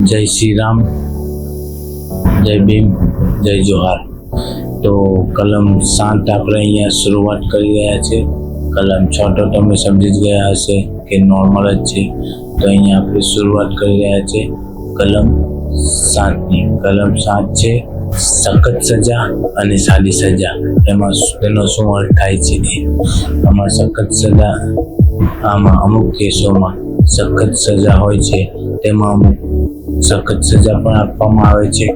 જય શ્રી રામ, જય ભીમ, જય જોહાર। તો કલમ 7 આપણે અહીંયા શરૂઆત કરી રહ્યા છે। કલમ 6 તો તમે સમજી જ ગયા હશે કે નોર્મલ જ છે, તો અહીંયા આપણે શરૂઆત કરી રહ્યા છે કલમ 7ની। કલમ 7 છે સખત સજા અને સાદી સજા। એમાં તેનો શું અર્થ થાય છે? આમાં સખત સજા, આમાં અમુક કેસોમાં સખત સજા હોય છે, તેમાં અમુક સખત સજા પણ આપવામાં આવે છે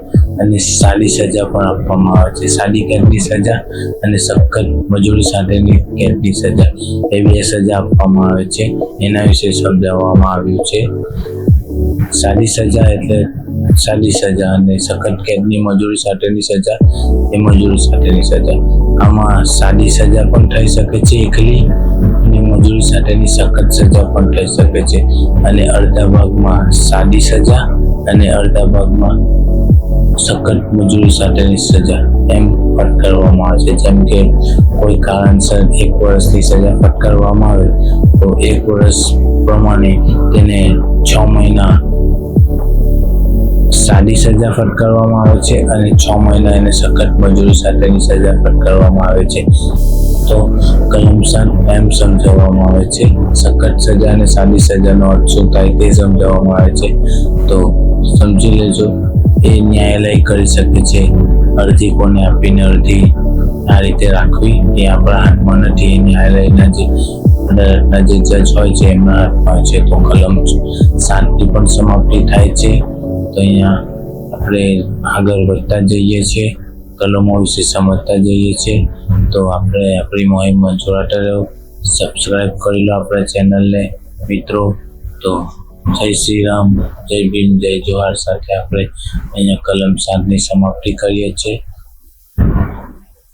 અને સાદી સજા પણ આપવામાં આવે છે। સાદી કેદની સજા અને સખત મજૂરી સાથેની કેદની સજા, એવી સજા આપવામાં આવે છે। એના વિશે સમજાવવામાં આવ્યું છે। સાદી સજા એટલે સાદી સજા અને સખત કેદની મજૂરી સાથેની સજા એ મજૂરી સાથેની સજા। આમાં સાદી સજા પણ થઈ શકે છે એકલી, અને મજૂરી સાથેની સખત સજા પણ થઈ શકે છે। અને અડધા ભાગમાં સાદી સજા અને અડધા ભાગમાં સખત મજૂરી સાથેની સજા એમ ફટકારવામાં આવે છે। જેમ કે કોઈ કારણસર 1 વર્ષની સજા ફટકારવામાં આવે તો 1 વર્ષ પ્રમાણે તેને 6 મહિના સાદી સજા ફટકારવામાં આવે છે અને 6 મહિના એને સખત મજૂરી સાથેની સજા ફટકારવામાં આવે છે। તો કલમ 7 એમ સમજાવવામાં આવે છે। સખત સજા અને સાદી સજાનો અર્થ શું થાય તે સમજાવવામાં આવે છે, તો સમજી લેજો। એ ન્યાયાલય કરી શકે છે, અરજી કોને આપીને અરજી આ રીતે રાખવી એ આપણા હાથમાં નથી, એ ન્યાયાલયના જે અદાલતના જે જજ હોય છે એમના હાથમાં છે। તો કલમ 7ની પણ સમાપ્તિ થાય છે। તો અહીંયા આપણે આગળ વધતા જઈએ છીએ, કલમો વિશે સમજતા જઈએ છીએ। તો આપણે આપણી મુહિમમાં જોડાતા રહો, સબસ્ક્રાઈબ કરી લો આપણા ચેનલને મિત્રો। તો જય શ્રી રામ, જય ભીમ, જય જોહાર સાથે આપણે અહીંયા કલમ 7ની સમાપ્તિ કરીએ છીએ।